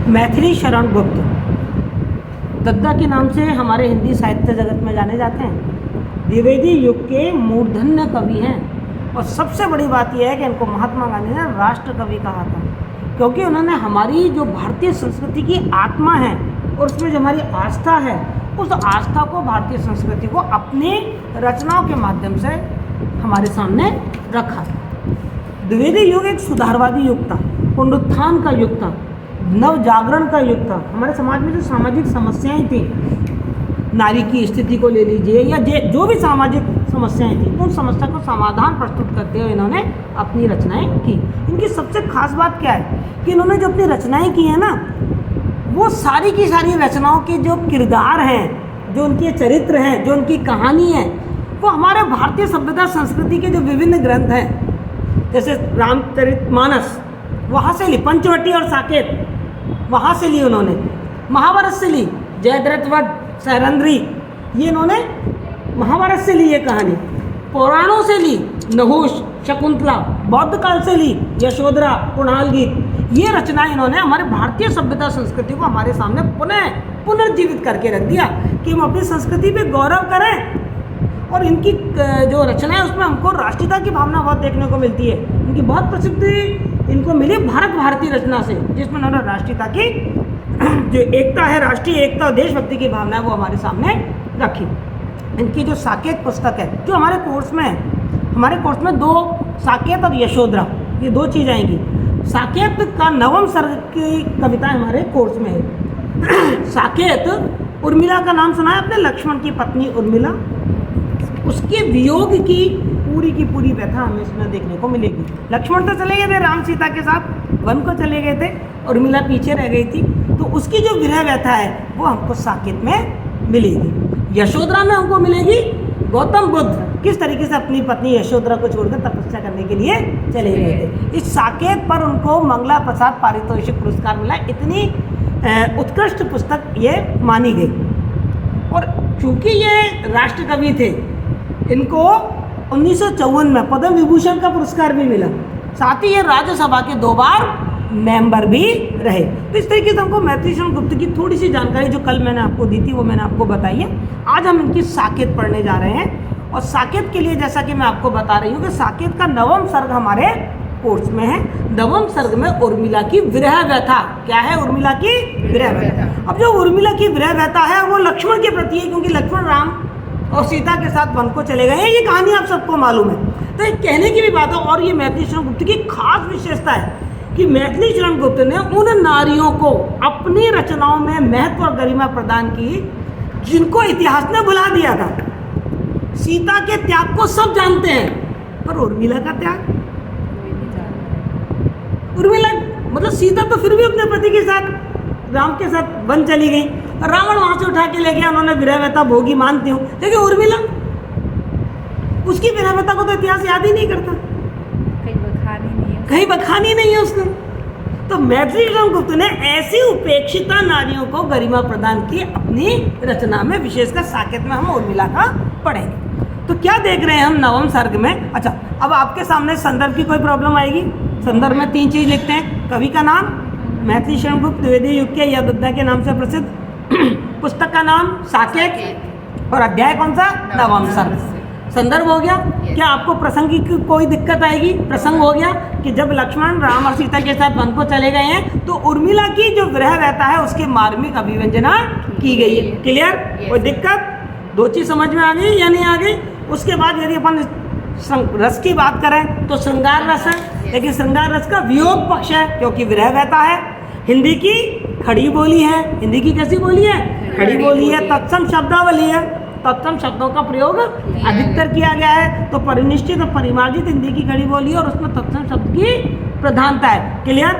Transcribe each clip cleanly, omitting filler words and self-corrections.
मैथिली शरण गुप्त दद्दा के नाम से हमारे हिंदी साहित्य जगत में जाने जाते हैं। द्विवेदी युग के मूर्धन्य कवि हैं और सबसे बड़ी बात यह है कि इनको महात्मा गांधी ने राष्ट्र कवि कहा था, क्योंकि उन्होंने हमारी जो भारतीय संस्कृति की आत्मा है और उसमें जो हमारी आस्था है, उस आस्था को, भारतीय संस्कृति को अपनी रचनाओं के माध्यम से हमारे सामने रखा। द्विवेदी युग एक सुधारवादी युग था, पुनरुत्थान का युग था, नव जागरण का युग था। हमारे समाज में जो सामाजिक समस्याएं थी, नारी की स्थिति को ले लीजिए या जो भी सामाजिक समस्याएं थी, उन समस्या को समाधान प्रस्तुत करते हुए इन्होंने अपनी रचनाएं की। इनकी सबसे खास बात क्या है कि इन्होंने जो अपनी रचनाएं की है ना, वो सारी की सारी रचनाओं के जो किरदार हैं, जो उनके चरित्र हैं, जो उनकी कहानी है, वो हमारे भारतीय सभ्यता संस्कृति के जो विभिन्न ग्रंथ हैं, जैसे रामचरितमानस, वहाँ से ली, पंचवटी और साकेत वहाँ से ली उन्होंने, महाभारत से ली, जयद्रथ वध, सैरंध्री, ये इन्होंने महाभारत से ली ये कहानी, पुराणों से ली, नहुष, शकुंतला, बौद्ध काल से ली, यशोधरा, कुणाल गीत, ये रचनाएं इन्होंने हमारे भारतीय सभ्यता संस्कृति को हमारे सामने पुनर्जीवित करके रख दिया कि हम अपनी संस्कृति पे गौरव करें। और इनकी जो रचना है उसमें हमको राष्ट्रीयता की भावना बहुत देखने को मिलती है। इनकी बहुत प्रसिद्धि इनको मिली भारत भारती रचना से, जिसमें उन्होंने राष्ट्रीयता की जो एकता है, राष्ट्रीय एकता और देशभक्ति की भावना है, वो हमारे सामने रखी। इनकी जो साकेत पुस्तक है, जो हमारे कोर्स में है, हमारे कोर्स में दो, साकेत और यशोधरा, ये दो चीज़ आएंगी। साकेत का नवम सर्ग की कविता हमारे कोर्स में है। साकेत, उर्मिला का नाम सुना है आपने, लक्ष्मण की पत्नी उर्मिला, उसके वियोग की पूरी व्यथा हमें इसमें देखने को मिलेगी। लक्ष्मण तो चले गए थे राम सीता के साथ, वन को चले गए थे, उर्मिला पीछे रह गई थी, तो उसकी जो विरह व्यथा है वो हमको साकेत में मिलेगी। यशोधरा में हमको मिलेगी गौतम बुद्ध किस तरीके से अपनी पत्नी यशोधरा को छोड़कर तपस्या करने के लिए चले गए थे। इस साकेत पर उनको मंगला प्रसाद पारितोषिक पुरस्कार मिला। इतनी उत्कृष्ट पुस्तक ये मानी गई। और चूंकि ये राष्ट्र कवि थे, इनको 1954 में पद्म विभूषण का पुरस्कार भी मिला। साथ ही ये राज्यसभा के 2 बार मेंबर भी रहे। तो इस तरीके से हमको मैथिली शरण गुप्त की थोड़ी सी जानकारी जो कल मैंने आपको दी थी वो मैंने आपको बताई है। आज हम इनकी साकेत पढ़ने जा रहे हैं। और साकेत के लिए जैसा कि मैं आपको बता रही हूँ कि साकेत का नवम सर्ग हमारे कोर्स में है। नवम सर्ग में उर्मिला की विरह व्यथा, क्या है? उर्मिला की विरह व्यथा। अब जो उर्मिला की विरह व्यथा है वो लक्ष्मण के प्रति है, क्योंकि लक्ष्मण राम और सीता के साथ वन को चले गए हैं। ये कहानी आप सबको मालूम है। तो एक कहने की भी बात है। और ये मैथिली शरण गुप्त की खास विशेषता है कि मैथिली शरण गुप्त ने उन नारियों को अपनी रचनाओं में महत्व और गरिमा प्रदान की जिनको इतिहास ने भुला दिया था। सीता के त्याग को सब जानते हैं, पर उर्मिला का त्याग, उर्मिला मतलब सीता तो फिर भी अपने पति के साथ, राम के साथ वन चली गई, रावण वहां से उठा के ले गया, उन्होंने विरह व्यथा भोगी, मानती हूँ, लेकिन उर्मिला, उसकी विरह व्यथा को तो इतिहास याद ही नहीं करता, कहीं बखानी नहीं है उसने। तो मैथिली शरण गुप्त ने ऐसी उपेक्षिता नारियों को गरिमा प्रदान की अपनी रचना में, विशेषकर साकेत में हम उर्मिला का पढ़ेंगे। तो क्या देख रहे हैं हम नवम सर्ग में? अच्छा, अब आपके सामने संदर्भ की कोई प्रॉब्लम आएगी? संदर्भ में 3 चीज लिखते हैं। कवि का नाम मैथिली शरण गुप्त, द्विवेदी युग के या दद्दा के नाम से प्रसिद्ध, पुस्तक का नाम साकेत, और अध्याय कौन सा? नवम सर्ग। संदर्भ हो गया। क्या आपको प्रसंग की कोई दिक्कत आएगी? प्रसंग हो गया कि जब लक्ष्मण राम और सीता के साथ वन को चले गए हैं तो उर्मिला की जो विरह व्यथा है उसकी मार्मिक अभिव्यंजना की गई है। क्लियर? कोई दिक्कत? 2 चीज समझ में आ गई या नहीं आ गई? उसके बाद यदि अपन रस की बात करें तो श्रृंगार रस है, लेकिन श्रृंगार रस का वियोग पक्ष है, क्योंकि विरह व्यथा है। हिंदी की खड़ी बोली है। हिंदी की कैसी बोली है? खड़ी बोली है। तत्सम शब्दावली है। तत्सम शब्दों का प्रयोग अधिकतर किया गया है। तो परिनिष्ठित और परिमार्जित हिंदी की खड़ी बोली है और उसमें तत्सम शब्द की प्रधानता है। क्लियर?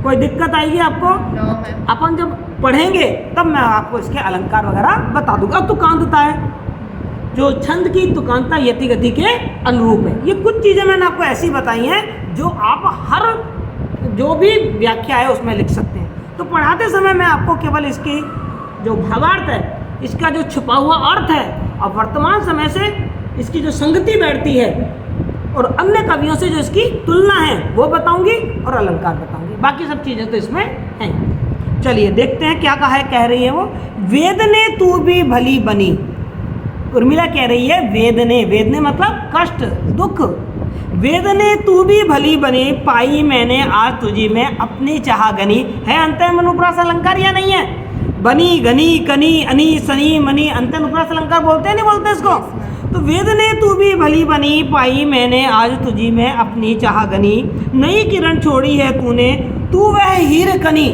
कोई दिक्कत आएगी आपको? अपन जब पढ़ेंगे तब मैं आपको इसके अलंकार वगैरह बता दूंगा। तुकांतता है, जो छंद की तुकांतता यति गति के अनुरूप है। ये कुछ चीज़ें मैंने आपको ऐसी बताई हैं जो आप हर जो भी व्याख्या है उसमें लिख सकते हैं। तो पढ़ाते समय मैं आपको केवल इसकी जो भावार्थ है, इसका जो छुपा हुआ अर्थ है और वर्तमान समय से इसकी जो संगति बैठती है और अन्य कवियों से जो इसकी तुलना है वो बताऊंगी और अलंकार बताऊंगी। बाकी सब चीज़ें तो इसमें हैं। चलिए देखते हैं क्या कहा है, कह रही है वो, वेद ने तू भी भली बनी। उर्मिला कह रही है वेद ने मतलब कष्ट दुख, वेद ने तू भी भली बनी, पाई मैंने आज तुझी में अपनी चाह गनी। है अंत में अनुप्रास अलंकार या नहीं है? बनी गनी कनी अनी सनी मनी अंत अनुप्रास अलंकार बोलते हैं नहीं बोलते इसको? तो वेद ने तू भी भली बनी, पाई मैंने आज तुझी में अपनी चाह गनी। नई किरण छोड़ी है तूने, तू वह हीर कनी।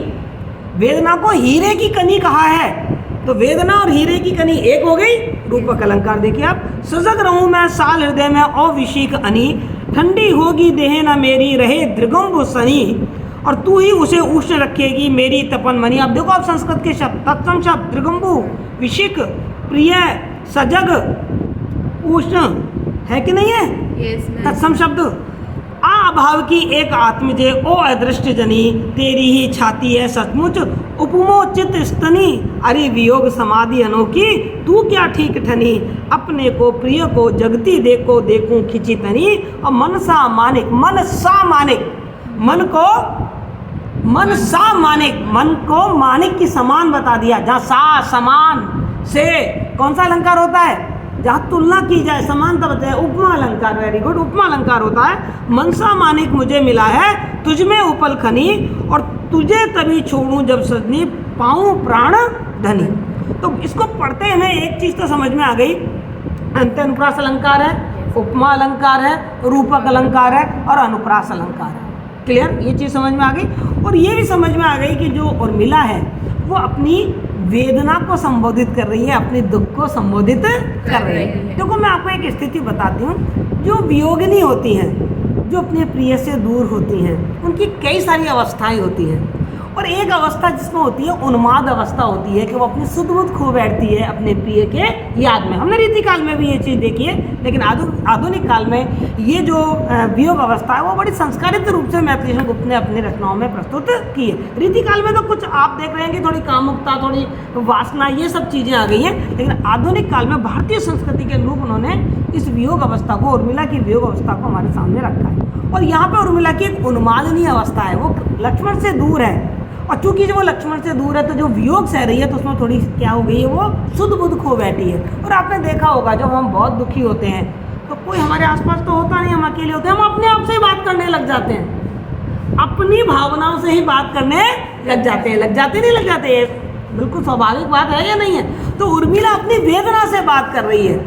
वेदना को हीरे की कनी कहा है, तो वेदना और हीरे की कनी एक हो गई। रूपक अलंकार देखिए आप, सजग रहूं मैं साल हृदय में अविशीक अनी, ठंडी होगी देह न मेरी रहे दृगंब सनी, और तू ही उसे उष्ण रखेगी मेरी तपन मनी। अब देखो आप संस्कृत के शब्द, तत्सम शब्द दृगंबु, विशिक, प्रिय, सजग, उष्ण, है कि नहीं है? तत्सम शब्द। अभाव की एक आत्मजे ओ अदृष्ट जनी, तेरी ही छाती है सचमुच उपमो चित स्तनी, अरे वियोग समाधि अनोखी तू क्या ठीक ठनी, अपने को प्रिय को जगती देखो देखूं खिंची तनी, और मन सा मानिक, मन सा मानिक, मन को मानिक की समान बता दिया। जहाँ सा समान से कौन सा अलंकार होता है? जहाँ तुलना की जाए, समानता बताए, उपमा अलंकार। वेरी गुड, उपमा अलंकार होता है। मनसा मानिक मुझे मिला है तुझ में उपल खनी, और तुझे तभी छोड़ूं जब सजनी पाऊं प्राण धनी। तो इसको पढ़ते हमें एक चीज़ तो समझ में आ गई, अंत अनुप्रास अलंकार है, उपमा अलंकार है, रूपक अलंकार है और अनुप्रास अलंकार है। क्लियर? ये चीज़ समझ में आ गई। और ये भी समझ में आ गई कि जो उर्मिला है वो अपनी वेदना को संबोधित कर रही है, अपने दुख को संबोधित कर रही है। देखो मैं आपको एक स्थिति बताती हूँ, जो वियोगिनी होती हैं, जो अपने प्रिय से दूर होती हैं, उनकी कई सारी अवस्थाएं होती हैं, और एक अवस्था जिसमें होती है उन्माद अवस्था होती है कि वो अपनी सुध बुध खो बैठती है अपने प्रिय के याद में। हमने रीति काल में भी ये चीज़ देखी है, लेकिन आधुनिक काल में ये जो वियोग अवस्था है वो बड़ी संस्कारित रूप से मैथिली गुप्त ने अपनी रचनाओं में प्रस्तुत की है। रीति काल में तो कुछ आप देख रहे हैं कि थोड़ी कामुकता, थोड़ी वासना, ये सब चीज़ें आ गई हैं, लेकिन आधुनिक काल में भारतीय संस्कृति के अनुरूप उन्होंने इस वियोग अवस्था को, उर्मिला की वियोग अवस्था को हमारे सामने रखा है। और यहाँ पर उर्मिला की एक उन्मादनीय अवस्था है, वो लक्ष्मण से दूर है, और चूंकि जो वो लक्ष्मण से दूर है तो जो वियोग सह रही है तो उसमें थोड़ी क्या हो गई है, वो शुद्ध बुद्ध खो बैठी है। और आपने देखा होगा जब हम बहुत दुखी होते हैं तो कोई हमारे आसपास तो होता नहीं, हम अकेले होते हैं, हम अपने आप से ही बात करने लग जाते हैं, अपनी भावनाओं से ही बात करने लग जाते हैं। लग जाते बिल्कुल स्वाभाविक बात है या नहीं है? तो उर्मिला अपनी वेदना से बात कर रही है,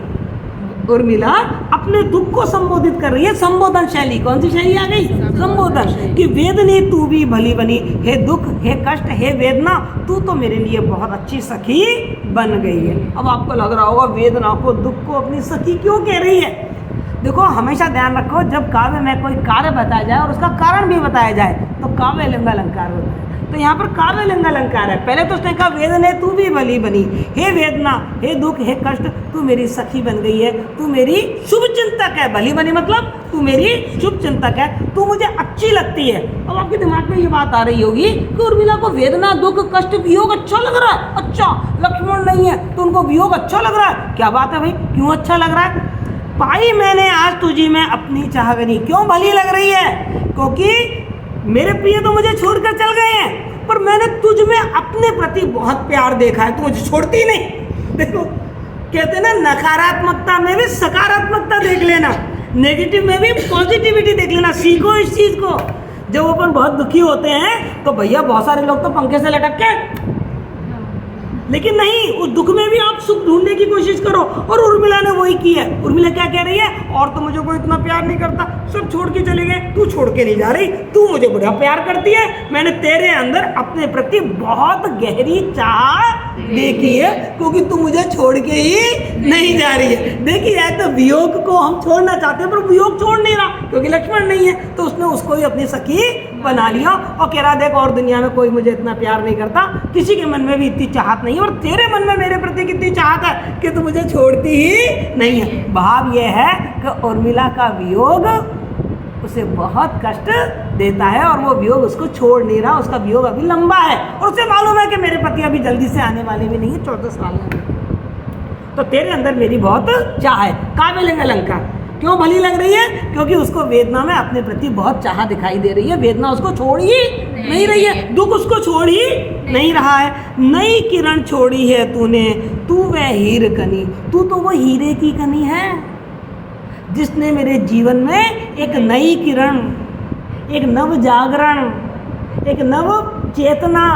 उर्मिला अपने दुख को संबोधित कर रही है। संबोधन शैली, कौन सी शैली आ गई? संबोधन। कि वेदनी तू भी भली बनी, हे दुख, हे कष्ट, हे वेदना, तू तो मेरे लिए बहुत अच्छी सखी बन गई है। अब आपको लग रहा होगा वेदना को, दुख को अपनी सखी क्यों कह रही है? देखो हमेशा ध्यान रखो, जब काव्य में कोई कार्य बताया जाए और उसका कारण भी बताया जाए तो काव्य लिंग अलंकार होता है। तो यहाँ पर काव्य लिंग अलंकार है। पहले तो उसने कहा वेदने तू भी भली बनी, हे वेदना, हे दुख, हे कष्ट, तू मेरी सखी बन गई है, तू मेरी शुभ चिंतक है। भली बनी मतलब तू मेरी शुभ चिंतक है, तू मुझे अच्छी लगती है। अब आपके दिमाग में ये बात आ रही होगी कि उर्मिला को वेदना, दुख, कष्ट, वियोग अच्छा लग रहा है। अच्छा, लक्ष्मण नहीं है तो उनको वियोग अच्छा लग रहा है। क्या बात है भाई, क्यों अच्छा लग रहा है? पाई मैंने आज तुझी में अपनी चाहगनी। क्यों भली लग रही है? क्योंकि मेरे प्रिय तो मुझे छोड़कर चल गए हैं, पर मैंने तुझ में अपने प्रति बहुत प्यार देखा है, तू मुझे छोड़ती नहीं। देखो कहते ना, नकारात्मकता में भी सकारात्मकता देख लेना, नेगेटिव में भी पॉजिटिविटी देख लेना। सीखो इस चीज़ को। जब अपन बहुत दुखी होते हैं तो भैया बहुत सारे लोग तो पंखे से लटक के, लेकिन नहीं, उस दुख में भी आप सुख ढूंढने की कोशिश करो। और उर्मिला ने वही की है। उर्मिला क्या कह रही है? और तो मुझे कोई इतना प्यार नहीं करता, सब छोड़ के चले गए, तू छोड़ के नहीं जा रही, तू मुझे बड़ा प्यार करती है। मैंने तेरे अंदर अपने प्रति बहुत गहरी चाह देखी है, क्योंकि तू मुझे छोड़ के ही नहीं जा रही है। देखिए, तो वियोग को हम छोड़ना चाहते हैं, पर वियोग छोड़ नहीं रहा क्योंकि लक्ष्मण नहीं है, तो उसने उसको ही अपनी सखी बना लिया और कह रहा देख, और दुनिया में कोई मुझे इतना प्यार नहीं करता, किसी के मन में भी इतनी चाहत नहीं है, और तेरे मन में मेरे प्रति कितनी चाहत है कि तू मुझे छोड़ती ही नहीं है। भाव यह है कि उर्मिला का वियोग उसे बहुत कष्ट देता है और वो वियोग उसको छोड़ नहीं रहा। उसका वियोग अभी लंबा है और उसे मालूम है कि मेरे पति अभी जल्दी से आने वाले भी नहीं है, 14 साल में, तो तेरे अंदर मेरी बहुत चाह है। काव्य लिंग अलंकार। क्यों भली लग रही है? क्योंकि उसको वेदना में अपने प्रति बहुत चाह दिखाई दे रही है। वेदना उसको छोड़ ही नहीं रही है, दुख उसको छोड़ ही नहीं रहा है। नई किरण छोड़ी है तूने, तू वह हीर कनी, तू तो वो हीरे की कनी है जिसने मेरे जीवन में एक नई किरण, एक नव जागरण, एक नव चेतना,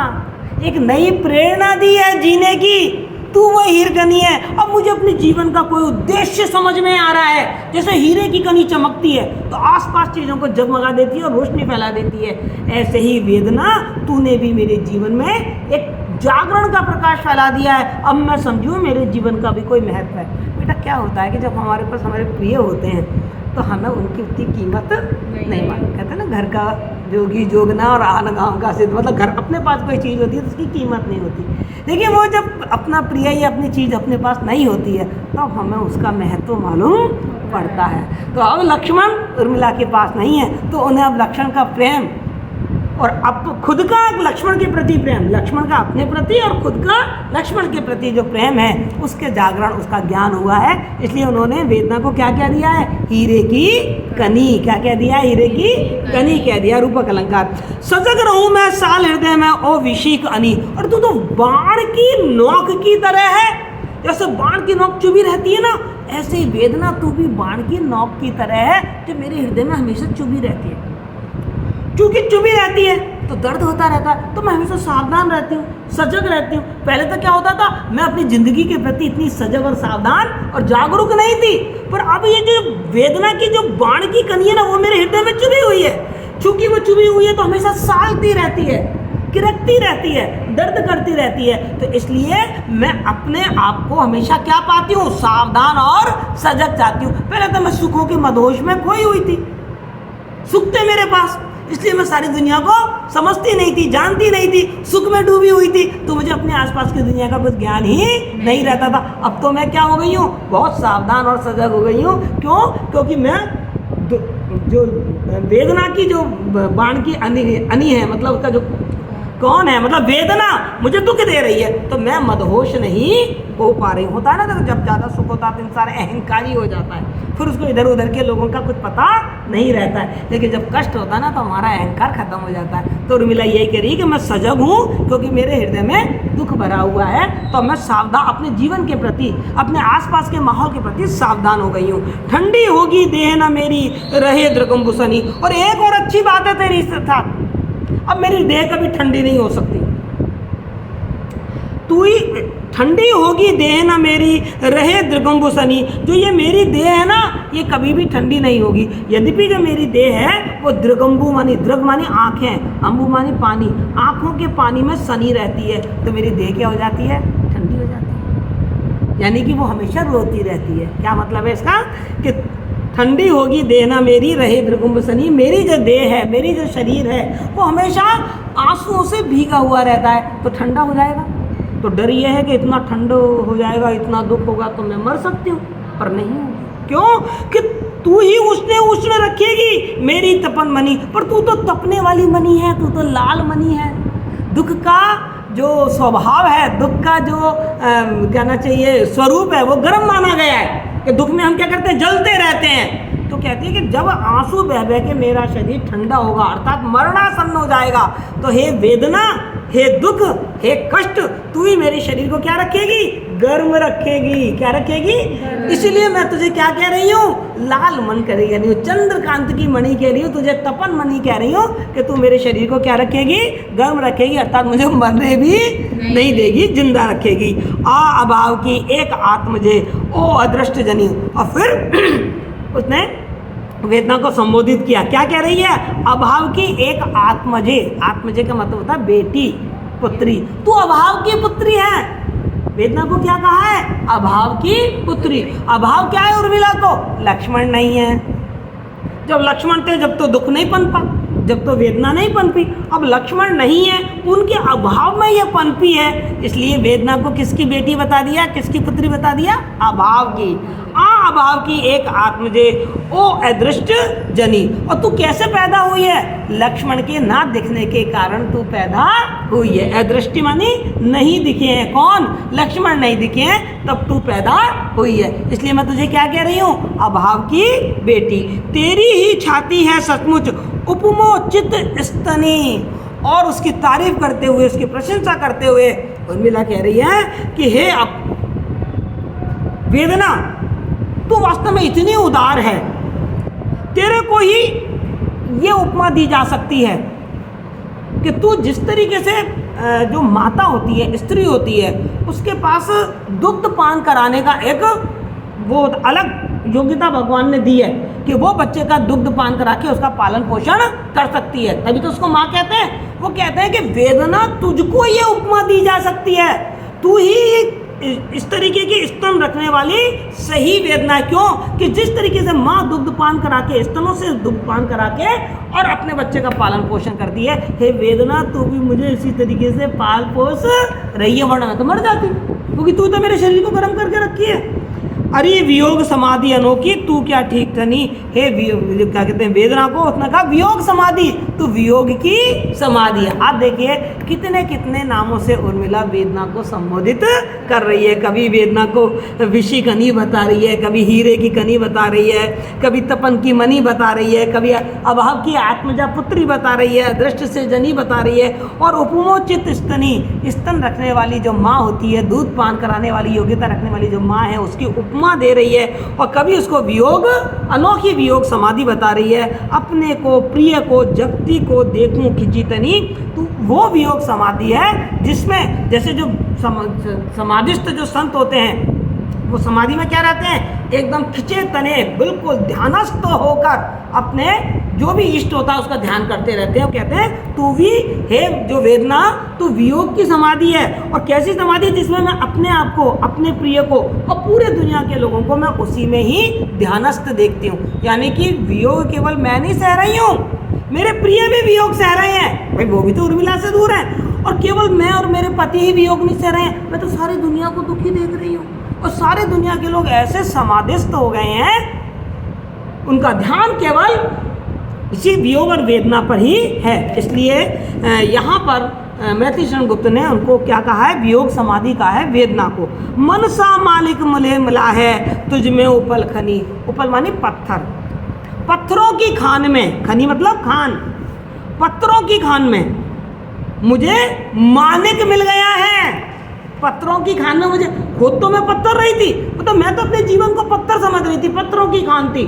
एक नई प्रेरणा दी है जीने की। तू वो हीर कनी है। अब मुझे अपने जीवन का कोई उद्देश्य समझ में आ रहा है। जैसे हीरे की कनी चमकती है तो आसपास चीज़ों को जगमगा देती है और रोशनी फैला देती है, ऐसे ही वेदना तूने भी मेरे जीवन में एक जागरण का प्रकाश फैला दिया है। अब मैं समझूँ मेरे जीवन का भी कोई महत्व है। बेटा क्या होता है कि जब हमारे पास हमारे प्रिय होते हैं तो हमें उनकी उतनी कीमत नहीं मालूम। कहते हैं ना, घर का जोगी जोगना और आन गाँव का सिद्ध, मतलब घर अपने पास कोई चीज़ होती है तो उसकी कीमत नहीं होती। देखिए वो जब अपना प्रिय या अपनी चीज़ अपने पास नहीं होती है तब तो हमें उसका महत्व मालूम पड़ता है। तो अब लक्ष्मण उर्मिला के पास नहीं है तो उन्हें अब लक्ष्मण का प्रेम और अब खुद का लक्ष्मण के प्रति प्रेम, लक्ष्मण का अपने प्रति और खुद का लक्ष्मण के प्रति जो प्रेम है उसके जागरण, उसका ज्ञान हुआ है। इसलिए उन्होंने वेदना को क्या कह दिया है? हीरे की कनी। क्या कह दिया? हीरे की कनी कह दिया, रूपक अलंकार। सजग रहूं मैं साल हृदय में ओ विशीक अनी, और तू तो बाण की नोक की तरह है। जैसे बाण की नोक चुभी रहती है ना, ऐसे ही वेदना तू भी बाण की नोक की तरह है जो मेरे हृदय में हमेशा चुभी रहती है। क्योंकि चुभी रहती है तो दर्द होता रहता है, तो मैं हमेशा सावधान रहती हूँ, सजग रहती हूँ। पहले तो क्या होता था, मैं अपनी ज़िंदगी के प्रति इतनी सजग और सावधान और जागरूक नहीं थी, पर अब ये जो वेदना की जो बाण की कनी है ना वो मेरे हृदय में चुभी हुई है। चूंकि वो चुभी हुई है तो हमेशा सालती रहती है, किरकती रहती है, दर्द करती रहती है। तो इसलिए मैं अपने आप को हमेशा क्या पाती हूँ? सावधान और सजग चाहती हूँ। पहले तो मैं सुखों के मदहोश में खोई हुई थी, सुख थे मेरे पास, इसलिए मैं सारी दुनिया को समझती नहीं थी, जानती नहीं थी, सुख में डूबी हुई थी, तो मुझे अपने आसपास की दुनिया का कुछ ज्ञान ही नहीं रहता था। अब तो मैं क्या हो गई हूँ? बहुत सावधान और सजग हो गई हूँ। क्यों? क्योंकि मैं जो वेदना की जो बाण की अनी है, मतलब उसका जो कौन है, मतलब वेदना मुझे दुख दे रही है, तो मैं मदहोश नहीं हो पा रही। होता है ना, तो जब ज़्यादा सुख होता है तो इंसान अहंकारी हो जाता है, फिर उसको इधर उधर के लोगों का कुछ पता नहीं रहता है। लेकिन जब कष्ट होता है ना तो हमारा अहंकार खत्म हो जाता है। तो उर्मिला यही कह रही है कि मैं सजग हूँ क्योंकि मेरे हृदय में दुख भरा हुआ है, तो मैं सावधान, अपने जीवन के प्रति, अपने आसपास के माहौल के प्रति सावधान हो गई हूँ। ठंडी होगी देह न मेरी रहे द्रगम्बुसनी। और एक और अच्छी बात है तेरी साथ, अब मेरी देह कभी ठंडी नहीं हो सकती। तू ही ठंडी होगी देह ना मेरी रहे द्रगम्बुसनी। जो ये मेरी देह है ना ये कभी भी ठंडी नहीं होगी। यद्यपि जो मेरी देह है वो द्रगम्बु मानी, द्रग मानी आँखें, अम्बु मानी पानी, आँखों के पानी में सनी रहती है, तो मेरी देह क्या हो जाती है? ठंडी हो जाती है, यानी कि वो हमेशा रोती रहती है। क्या मतलब है इसका? कि ठंडी होगी देह ना मेरी रहे द्रगम्बुसनी। मेरी जो देह है, मेरी जो शरीर है वो हमेशा आंसुओं से भीगा हुआ रहता है, तो ठंडा हो जाएगा। तो डर ये है कि इतना ठंडा हो जाएगा, इतना दुख होगा तो मैं मर सकती हूँ, पर नहीं होगी। क्यों? कि तू ही उसने उष्ण रखेगी मेरी तपन मनी। पर तू तो तपने वाली मनी है, तू तो लाल मनी है। दुख का जो स्वभाव है, दुख का जो कहना चाहिए स्वरूप है, वो गर्म माना गया है कि दुख में हम क्या करते हैं? जलते रहते हैं। तो कहती है कि जब आंसू बह बह के मेरा शरीर ठंडा होगा, अर्थात मरणासन्न हो जाएगा, तो हे वेदना, हे दुख, हे कष्ट, तू ही मेरे शरीर को क्या रखेगी? गर्म रखेगी। क्या रखेगी? इसीलिए मैं तुझे क्या कह रही हूँ? लाल मन कह रही हूँ, चंद्रकांत की मणि कह रही हूँ, तुझे तपन मणि कह रही हूँ कि तू मेरे शरीर को क्या रखेगी? गर्म रखेगी, अर्थात मुझे मरने भी नहीं देगी, जिंदा रखेगी। आ अभाव की एक आत्मजे ओ अदृष्ट जनी। और फिर उसने वेदना को संबोधित किया, क्या कह रही है? अभाव की एक आत्मजे। आत्मजे का मतलब होता है बेटी, पुत्री। तू अभाव की पुत्री है। वेदना को क्या कहा है? अभाव की पुत्री। अभाव क्या है उर्मिला को? लक्ष्मण नहीं है। जब लक्ष्मण थे जब तो दुख नहीं पनपा, जब तो वेदना नहीं पनपी। अब लक्ष्मण नहीं है, उनके अभाव में यह पनपी है, इसलिए वेदना को किसकी बेटी बता दिया, किसकी पुत्री बता दिया? अभाव की। आ अभाव की एक आत्मजे ओ अदृष्ट जनी। और तू कैसे पैदा हुई है? लक्ष्मण के ना दिखने के कारण तू पैदा हुई है। अदृष्टि मानी नहीं दिखे हैं। कौन? लक्ष्मण नहीं दिखे हैं, तब तू पैदा हुई है। इसलिए मैं तुझे क्या कह रही हूँ? अभाव की बेटी। तेरी ही छाती है सचमुच उपमो चित स्तनी। और उसकी तारीफ करते हुए, उसकी प्रशंसा करते हुए उर्मिला कह रही है कि हे वेदना, तू वास्तव में इतनी उदार है, तेरे को ही ये उपमा दी जा सकती है कि तू जिस तरीके से जो माता होती है, स्त्री होती है, उसके पास दुग्ध पान कराने का एक वो अलग योग्यता भगवान ने दी है कि वो बच्चे का दुग्ध पान करा के उसका पालन पोषण कर सकती है। तभी तो उसको माँ कहते हैं। वो कहते हैं कि वेदना, तुझको ये उपमा दी जा सकती है, तू ही इस तरीके की स्तन रखने वाली सही वेदना है। क्यों? कि जिस तरीके से माँ दुग्ध पान करा के, स्तनों से दुग्ध पान करा के और अपने बच्चे का पालन पोषण करती है, हे वेदना, तू भी मुझे इसी तरीके से पाल पोस रही है, वरना तो मर जाती, क्योंकि तू तो मेरे शरीर को गर्म करके रखी है। अरे वियोग समाधि अनोखी, तू क्या ठीक ठनी। हे क्या कहते हैं वेदना को? उसने कहा वियोग समाधि, तू वियोग की समाधि है। आप देखिए कितने कितने नामों से उर्मिला वेदना को संबोधित कर रही है। कभी वेदना को विषि कनी बता रही है, कभी हीरे की कनी बता रही है, कभी तपन की मणि बता रही है, कभी अभाव की आत्मजा पुत्री बता रही है, दृष्ट से जनी बता रही है, और उपमोचित स्तनी, स्तन रखने वाली जो माँ होती है, दूध पान कराने वाली योग्यता रखने वाली जो माँ है, उसकी उपमा दे रही है। और कभी उसको वियोग, अनोखी वियोग समाधि बता रही है। अपने को, प्रिय को, जगती को देखूं खिंची तनी, तो वो वियोग समाधि है जिसमें जैसे जो समाधिस्थ जो संत होते हैं, वो समाधि में क्या रहते हैं? एकदम खिंचे तने, बिल्कुल ध्यानस्थ होकर अपने जो भी इष्ट होता है उसका ध्यान करते रहते हैं। वो कहते हैं तू भी हे जो वेदना, तू वियोग की समाधि है। और कैसी समाधि? जिसमें मैं अपने आप को, अपने प्रिय को और पूरे दुनिया के लोगों को मैं उसी में ही ध्यानस्थ देखती हूँ। यानी कि वियोग केवल मैं नहीं सह रही हूँ, मेरे प्रिय भी वियोग सह रहे हैं। भाई वो भी तो उर्मिला से दूर है। और केवल मैं और मेरे पति ही वियोग नहीं सह रहे हैं, मैं तो सारी दुनिया को दुखी देख रही हूँ। और सारे दुनिया के लोग ऐसे समाधिस्थ हो गए हैं, उनका ध्यान केवल इसी वियोग और वेदना पर ही है। इसलिए यहाँ पर मैथिली शरण गुप्त ने उनको क्या कहा है? वियोग समाधि कहा है वेदना को। मन सा मालिक मुले मिला है, तुझ में उपल खनी। उपल मानी पत्थर, पत्थरों की खान में, खनी मतलब खान, पत्थरों की खान में मुझे मालिक मिल गया है। पत्थरों की खान में मुझे, खुद तो मैं पत्थर रही थी, तो मैं तो अपने जीवन को पत्थर समझ रही थी, पत्थरों की खान थी,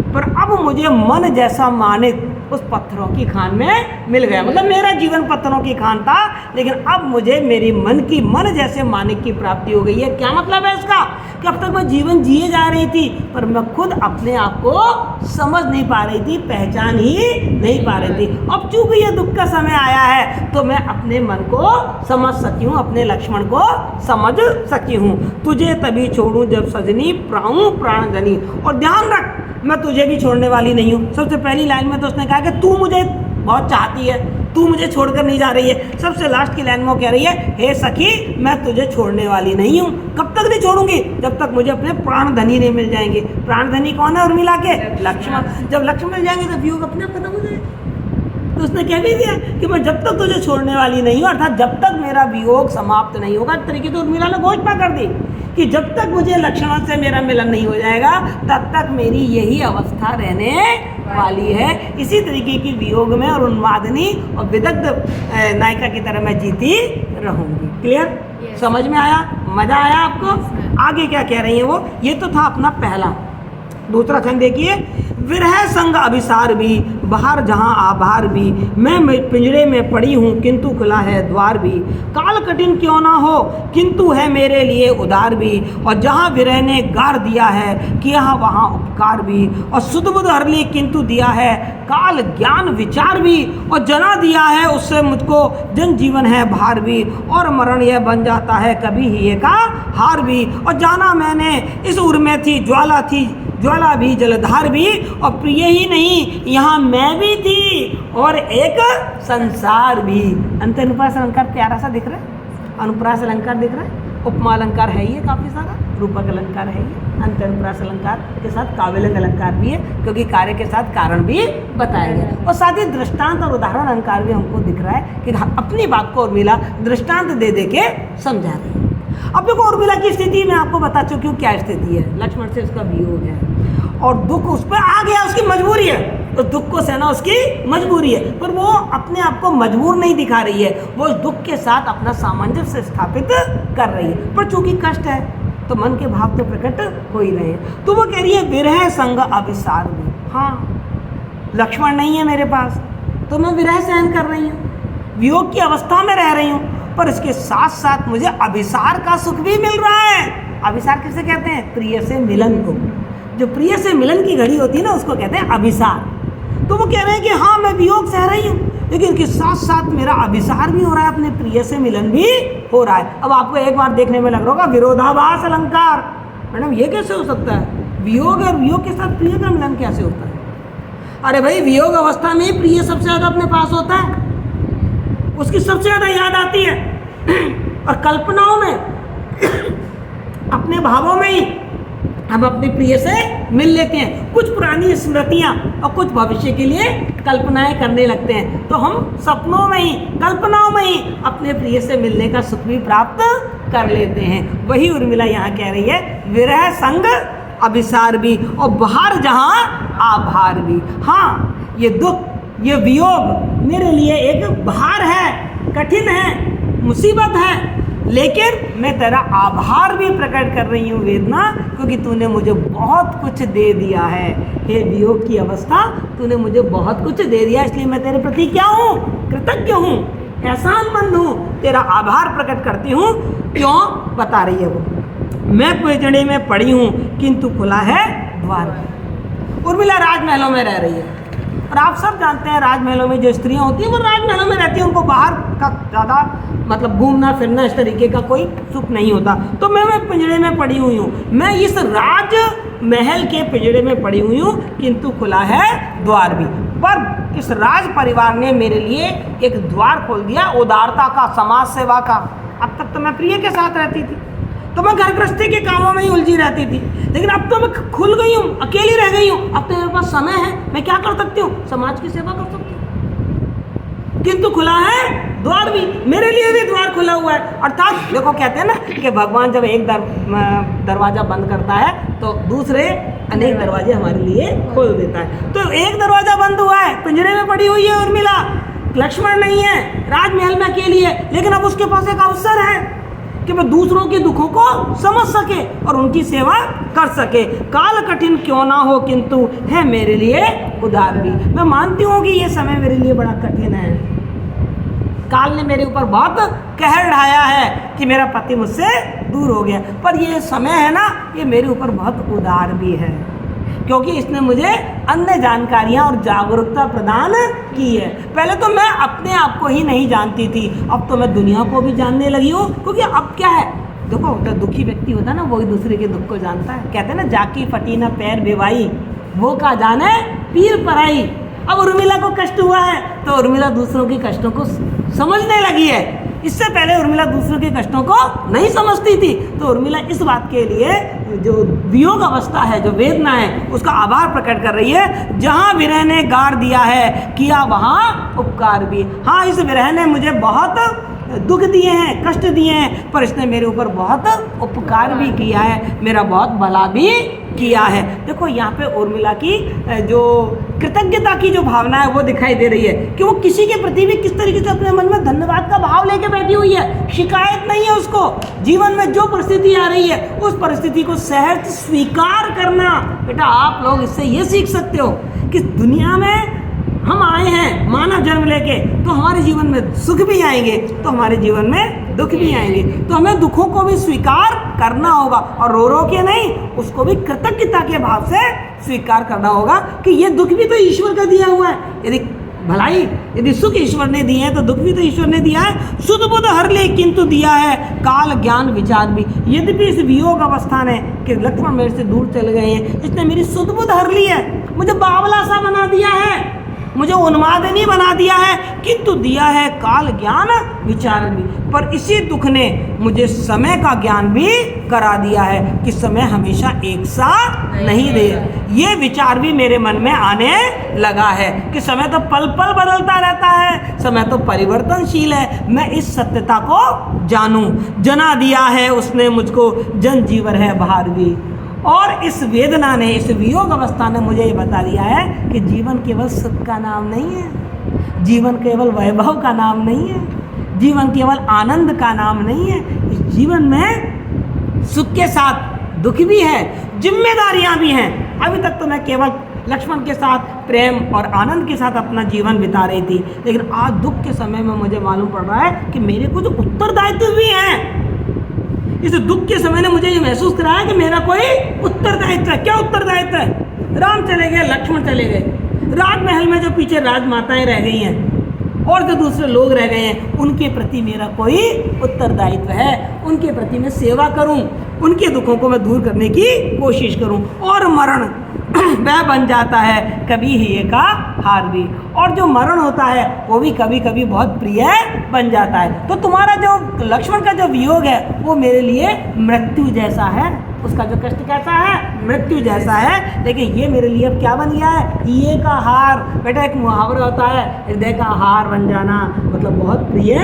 पर अब मुझे मन जैसा मानिक उस पत्थरों की खान में मिल गया। मतलब मेरा जीवन पत्थरों की खान था, लेकिन अब मुझे मेरी मन जैसे मानिक की प्राप्ति हो गई है। क्या मतलब है इसका? कि अब तक मैं जीवन जिए जा रही थी, पर मैं खुद अपने आप को समझ नहीं पा रही थी, पहचान ही नहीं पा रही थी। अब चूंकि ये दुख का समय आया है, तो मैं अपने मन को समझ सकी हूँ, अपने लक्ष्मण को समझ सकी हूँ। तुझे तभी छोड़ूं जब सजनी प्राणों प्राण जनी। और ध्यान रख, मैं तुझे भी छोड़ने वाली नहीं हूँ। सबसे पहली लाइन में तो उसने कहा कि तू मुझे बहुत चाहती है, तू मुझे छोड़कर नहीं जा रही है। सबसे लास्ट की लाइन में वो कह रही है, हे सखी, मैं तुझे छोड़ने वाली नहीं हूँ। कब तक नहीं छोड़ूंगी? जब तक मुझे अपने प्राण धनी नहीं मिल जाएंगे। प्राण धनी कौन है? उर्मिला के लक्ष्मण। जब लक्ष्मण मिल जाएंगे तो वियोग अपने आप खत्म हो जाएगा। तो उसने कह भी दिया कि मैं जब तक तुझे छोड़ने वाली नहीं हूँ, अर्थात जब तक मेरा वियोग समाप्त नहीं होगा। इस तरीके से उर्मिला ने घोषणा कर दी कि जब तक मुझे लक्ष्मण से मेरा मिलन नहीं हो जाएगा, तब तक मेरी यही अवस्था रहने वाली है। इसी तरीके की वियोग में और उन्मादनी और विदग्ध नायिका की तरह मैं जीती रहूंगी। क्लियर? समझ में आया? मजा आया आपको? आगे क्या कह रही है वो? ये तो था अपना पहला। दूसरा छंद देखिए, विरह संग अभिसार भी, बाहर जहाँ आभार भी, मैं पिंजरे में पड़ी हूँ किंतु खुला है द्वार भी। काल कठिन क्यों ना हो किंतु है मेरे लिए उदार भी, और जहाँ विरह ने गार दिया है किया वहाँ उपकार भी, और सुध बुध हर ली किंतु दिया है काल ज्ञान विचार भी, और जना दिया है उससे मुझको जन जीवन है भार भी, और मरण यह बन जाता है कभी ही का हार भी। और जाना मैंने इस उर में थी ज्वाला, थी ज्वाला भी जलधार भी, और प्रिय ही नहीं यहाँ मैं भी थी और एक संसार भी। अंत अनुप्रास अलंकार प्यारा सा दिख रहा है, अनुप्रास अलंकार दिख रहा है, उपमा अलंकार है ये काफ़ी सारा, रूपक अलंकार है ये। अंतरप्रास अलंकार के साथ काव्यलिंग अलंकार भी है, क्योंकि कार्य के साथ कारण भी बताया गया, और साथ ही दृष्टांत और उदाहरण अलंकार भी हमको दिख रहा है कि अपनी बात को उर्मिला दृष्टांत दे दे के समझा रही है। अब देखो उर्मिला की स्थिति मैं आपको बता चुकी हूँ क्या स्थिति है। लक्ष्मण से उसका वियोग है और दुख उस पर आ गया, उसकी मजबूरी है, तो दुख को सहना उसकी मजबूरी है, पर वो अपने आप को मजबूर नहीं दिखा रही है, वो उस दुख के साथ अपना सामंजस्य स्थापित कर रही है। पर चूंकि कष्ट है तो मन के भाव तो प्रकट हो ही रहे हैं, तो वो कह रही है विरह संग अभिसार में। हाँ, लक्ष्मण नहीं है मेरे पास तो मैं विरह सहन कर रही हूँ, वियोग की अवस्था में रह रही हूँ, पर इसके साथ साथ मुझे अभिसार का सुख भी मिल रहा है। अभिसार किसे कहते हैं? प्रिय से मिलन को। जो प्रिय से मिलन की घड़ी होती है ना, उसको कहते हैं अभिसार। तो वो कह रहे हैं कि हाँ मैं वियोग सह रही हूँ, लेकिन इसके साथ साथ मेरा अभिसार भी हो रहा है, अपने प्रिय से मिलन भी हो रहा है। अब आपको एक बार देखने में लग रहा होगा विरोधाभास अलंकार, मैडम ये कैसे हो सकता है? वियोग और वियोग के साथ प्रिय का मिलन कैसे होता है? अरे भाई, वियोग अवस्था में ही प्रिय सबसे ज़्यादा अपने पास होता है, उसकी सबसे ज़्यादा याद आती है, और कल्पनाओं में अपने भावों में ही हम अपने प्रिय से मिल लेते हैं। कुछ पुरानी स्मृतियाँ और कुछ भविष्य के लिए कल्पनाएं करने लगते हैं, तो हम सपनों में ही, कल्पनाओं में ही अपने प्रिय से मिलने का सुख भी प्राप्त कर लेते हैं। वही उर्मिला यहाँ कह रही है, विरह संग अभिसार भी और बाहर जहाँ आभार भी। हाँ, ये दुख, ये वियोग मेरे लिए एक भार है, कठिन है, मुसीबत है, लेकिन मैं तेरा आभार भी प्रकट कर रही हूँ वेदना, क्योंकि तूने मुझे बहुत कुछ दे दिया है। हे वियोग की अवस्था, तूने मुझे बहुत कुछ दे दिया, इसलिए मैं तेरे प्रति क्या हूँ? कृतज्ञ हूँ, एहसानमंद हूँ, तेरा आभार प्रकट करती हूँ। क्यों? बता रही है वो, मैं पिंजड़े में पड़ी हूँ किंतु खुला है द्वार। उर्मिला राजमहलों में रह रही है, और आप सब जानते हैं राजमहलों में जो स्त्रियां होती हैं वो राजमहलों में रहती हैं, उनको बाहर का ज़्यादा मतलब घूमना फिरना इस तरीके का कोई सुख नहीं होता। तो मैं पिंजड़े में पड़ी हुई हूँ, मैं इस राजमहल के पिंजड़े में पड़ी हुई हूँ, किंतु खुला है द्वार भी। पर इस राज परिवार ने मेरे लिए एक द्वार खोल दिया, उदारता का, समाज सेवा का। अब तक तो मैं प्रिय के साथ रहती थी, तो मैं घर गृहस्थी के कामों में ही उलझी रहती थी, लेकिन अब तो मैं खुल गई हूँ, अकेली रह गई हूँ, अब तो मेरे पास समय है, मैं क्या कर सकती हूँ? समाज की सेवा कर सकती हूँ। किंतु खुला है द्वार भी, मेरे लिए भी द्वार खुला हुआ है। अर्थात देखो, कहते हैं ना कि भगवान जब एक दरवाजा बंद करता है तो दूसरे अनेक दरवाजे हमारे लिए खोल देता है। तो एक दरवाजा बंद हुआ है, पिंजरे में पड़ी हुई है उर्मिला, लक्ष्मण नहीं है, राजमहल में अकेली है, लेकिन अब उसके पास एक अवसर है कि वह दूसरों के दुखों को समझ सके और उनकी सेवा कर सके। काल कठिन क्यों ना हो किंतु है मेरे लिए उदार भी। मैं मानती हूँ कि ये समय मेरे लिए बड़ा कठिन है, काल ने मेरे ऊपर बहुत कहर ढाया है कि मेरा पति मुझसे दूर हो गया, पर ये समय है ना, ये मेरे ऊपर बहुत उदार भी है, क्योंकि इसने मुझे अन्य जानकारियाँ और जागरूकता प्रदान की है। पहले तो मैं अपने आप को ही नहीं जानती थी, अब तो मैं दुनिया को भी जानने लगी हूँ, क्योंकि अब क्या है, देखो, जो दुखी व्यक्ति होता है ना, वही दूसरे के दुख को जानता है। कहते हैं ना, जाकी फटी ना पैर बेवाई, वो का जाने पीर पराई। अब उर्मिला को कष्ट हुआ है तो उर्मिला दूसरों के कष्टों को समझने लगी है। इससे पहले उर्मिला दूसरों के कष्टों को नहीं समझती थी, तो उर्मिला इस बात के लिए जो वियोग अवस्था है, जो वेदना है, उसका आभार प्रकट कर रही है। जहाँ विरह ने गाड़ दिया है, किया वहाँ उपकार भी। हाँ, इस विरह ने मुझे बहुत दुख दिए हैं, कष्ट दिए हैं, पर इसने मेरे ऊपर बहुत उपकार भी किया है, मेरा बहुत भला भी किया है। देखो, यहाँ पे उर्मिला की जो कृतज्ञता की जो भावना है वो दिखाई दे रही है कि वो किसी के प्रति भी किस तरीके से अपने मन में धन्यवाद का भाव लेके बैठी हुई है। शिकायत नहीं है उसको, जीवन में जो परिस्थिति आ रही है उस परिस्थिति को सहज स्वीकार करना। बेटा, आप लोग इससे ये सीख सकते हो कि दुनिया में हम आए हैं मानव जन्म लेके, तो हमारे जीवन में सुख भी आएंगे तो हमारे जीवन में दुख भी आएंगे, तो हमें दुखों को भी स्वीकार करना होगा, और रो रो के नहीं, उसको भी कृतज्ञता के भाव से स्वीकार करना होगा कि ये दुख भी तो ईश्वर का दिया हुआ है। यदि भलाई, यदि सुख ईश्वर ने दिए हैं तो दुख भी तो ईश्वर ने दिया है। सुध बुध हर ले किंतु दिया है काल ज्ञान विचार भी। यद्यपि इस वियोग अवस्था ने कि लक्ष्मण मेरे से दूर चले गए हैं, इसने मेरी सुध बुध हर ली है, मुझे बावला सा बना दिया है, मुझे उन्मादिनी बना दिया है, किंतु दिया है काल ज्ञान विचार भी। पर इसी दुख ने मुझे समय का ज्ञान भी करा दिया है कि समय हमेशा एक सा नहीं रहे। ये विचार भी मेरे मन में आने लगा है कि समय तो पल पल बदलता रहता है, समय तो परिवर्तनशील है। मैं इस सत्यता को जानूं। जना दिया है उसने मुझको, जन जीवन है बाहर भी। और इस वेदना ने, इस वियोग अवस्था ने मुझे ये बता दिया है कि जीवन केवल सुख का नाम नहीं है, जीवन केवल वैभव का नाम नहीं है, जीवन केवल आनंद का नाम नहीं है। इस जीवन में सुख के साथ दुख भी है, जिम्मेदारियां भी हैं। अभी तक तो मैं केवल लक्ष्मण के साथ प्रेम और आनंद के साथ अपना जीवन बिता रही थी, लेकिन आज दुख के समय में मुझे मालूम पड़ रहा है कि मेरे कुछ उत्तरदायित्व भी हैं। इस दुख के समय ने मुझे ये महसूस कराया कि मेरा कोई उत्तरदायित्व है। क्या उत्तरदायित्व है? राम चले गए, लक्ष्मण चले गए, राजमहल में जो पीछे राजमाताएं रह गई हैं और जो दूसरे लोग रह गए हैं, उनके प्रति मेरा कोई उत्तरदायित्व है। उनके प्रति मैं सेवा करूं, उनके दुखों को मैं दूर करने की कोशिश करूं। और मरण वह बन जाता है कभी ही का हार भी, और जो मरण होता है वो भी कभी कभी बहुत प्रिय बन जाता है। तो तुम्हारा जो लक्ष्मण का जो वियोग है वो मेरे लिए मृत्यु जैसा है, उसका जो कष्ट कैसा है? मृत्यु जैसा है। लेकिन ये मेरे लिए अब क्या बन गया है? ये का हार। बेटा एक मुहावरा होता है, हृदय का हार बन जाना, मतलब बहुत प्रिय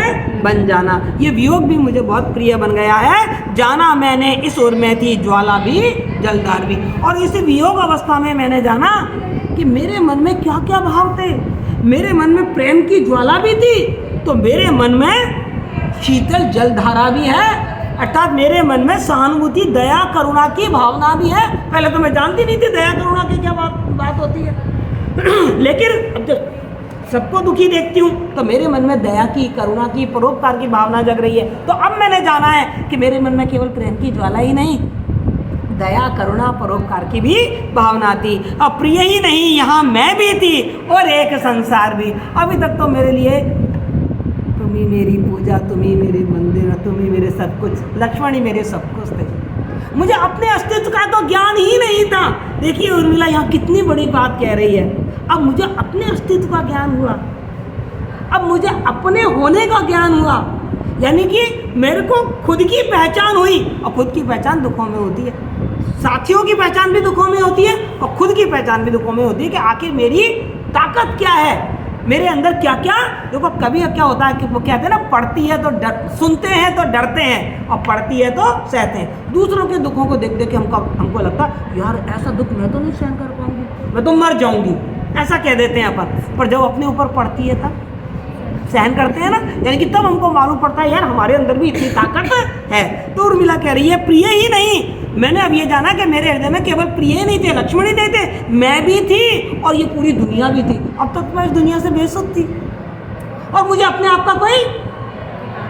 बन जाना। ये वियोग भी मुझे बहुत प्रिय बन गया है। जाना मैंने इस ओर में थी ज्वाला भी जलदार भी, और इस वियोग अवस्था में मैंने जाना कि मेरे मन में क्या क्या भाव थे। मेरे मन में प्रेम की ज्वाला भी थी, तो मेरे मन में शीतल जलधारा भी है, अर्थात मेरे मन में सहानुभूति, दया, करुणा की भावना भी है। पहले तो मैं जानती नहीं थी दया करुणा की क्या बात होती है लेकिन अब जब सबको दुखी देखती हूँ तो मेरे मन में दया की, करुणा की, परोपकार की भावना जग रही है। तो अब मैंने जाना है कि मेरे मन में केवल प्रेम की ज्वाला ही नहीं, दया, करुणा, परोपकार की भी भावना थी। अब प्रिय ही नहीं, यहाँ मैं भी थी और एक संसार भी। अभी तक तो मेरे लिए तुम ही मेरी पूजा, तुम ही मेरे मंदिर, तुम ही मेरे सब कुछ, लक्ष्मण ही मेरे सब कुछ थे। मुझे अपने अस्तित्व का तो ज्ञान ही नहीं था। देखिए उर्मिला यहाँ कितनी बड़ी बात कह रही है। अब मुझे अपने अस्तित्व का ज्ञान हुआ, अब मुझे अपने होने का ज्ञान हुआ, यानी कि मेरे को खुद की पहचान हुई। और खुद की पहचान दुखों में होती है, साथियों की पहचान भी दुखों में होती है और खुद की पहचान भी दुखों में होती है कि आखिर मेरी ताकत क्या है, मेरे अंदर क्या क्या। देखो कभी क्या होता है कि वो कहते हैं ना, पढ़ती है तो सुनते हैं तो डरते हैं और पढ़ती है तो सहते हैं। दूसरों के दुखों को देख देख के हमको लगता है यार ऐसा दुख मैं तो नहीं सहन कर पाऊंगी, मैं तो मर जाऊंगी, ऐसा कह देते हैं अपन। पर जब अपने ऊपर पड़ती है तब सहन करते हैं ना, यानी कि तब हमको मालूम पड़ता है यार हमारे अंदर भी इतनी ताकत है। तो उर्मिला कह रही है प्रिय ही नहीं, मैंने अब ये जाना कि मेरे हृदय में केवल प्रिय नहीं थे, लक्ष्मण ही नहीं थे, मैं भी थी और ये पूरी दुनिया भी थी। अब तक मैं इस दुनिया से बेसुध थी और मुझे अपने आप का कोई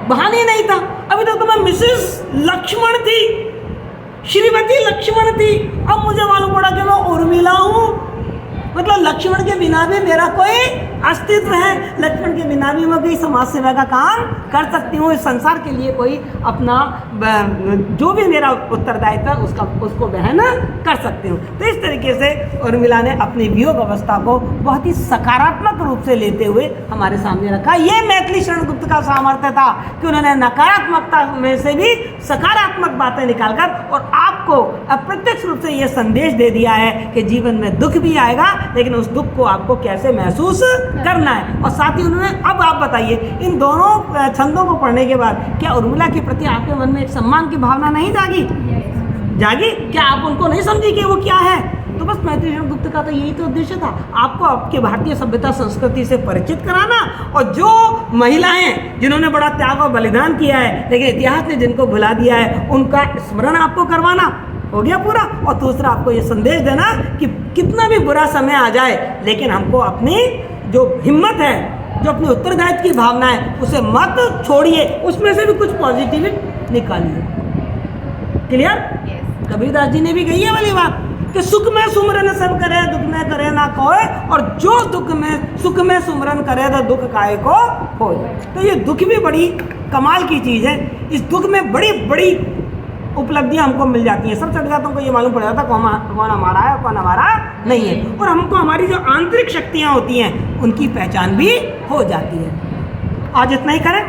बहाना ही नहीं था। अभी तक तो मैं मिसेस लक्ष्मण थी, श्रीमती लक्ष्मण थी। अब मुझे मालूम पड़ा कि मैं उर्मिला हूँ, मतलब लक्ष्मण के बिना भी मेरा कोई अस्तित्व है, लक्ष्मण के बिना भी मैं कोई समाज सेवा का काम कर सकती हूँ, इस संसार के लिए कोई अपना जो भी मेरा उत्तरदायित्व है उसको वहन कर सकती हूँ। तो इस तरीके से उर्मिला ने अपनी वियोग अवस्था को बहुत ही सकारात्मक रूप से लेते हुए हमारे सामने रखा। ये मैथिली शरण गुप्त का सामर्थ्य था कि उन्होंने नकारात्मकता में से भी सकारात्मक बातें निकालकर और आपको अप्रत्यक्ष रूप से ये संदेश दे दिया है कि जीवन में दुख भी आएगा, लेकिन उस दुख को आपको कैसे महसूस करना है। और साथ ही उन्होंने, अब आप बताइए इन दोनों छंदों को पढ़ने के बाद क्या उर्मिला के प्रति आपके मन में एक सम्मान की भावना नहीं जागी? क्या आप उनको नहीं समझी कि वो क्या है? तो बस मैथिली शरण गुप्त का तो यही तो उद्देश्य था, आपको आपके भारतीय सभ्यता संस्कृति से परिचित कराना, और जो महिलाएं जिन्होंने बड़ा त्याग और बलिदान किया है लेकिन इतिहास ने जिनको भुला दिया है उनका स्मरण आपको करवाना। हो गया पूरा। और दूसरा आपको ये संदेश देना कि कितना भी बुरा समय आ जाए लेकिन हमको अपनी जो हिम्मत है, जो अपनी उत्तरदायित्व की भावना है उसे मत छोड़िए, उसमें से भी कुछ पॉजिटिव निकालिए। क्लियर? कबीरदास जी ने भी कही है वाली बात कि सुख में सुमरन सब करे, दुख में करे ना कोई, और जो सुख में सुमरन करे तो दुख काहे को होए। तो ये दुख भी बड़ी कमाल की चीज़ है। इस दुख में बड़ी बड़ी उपलब्धियां हमको मिल जाती हैं। सबसे ज़्यादा हमको ये मालूम पड़ जाता है कौन हमारा है, कौन हमारा नहीं है, और हमको हमारी जो आंतरिक शक्तियाँ होती हैं उनकी पहचान भी हो जाती है। आज इतना ही करें।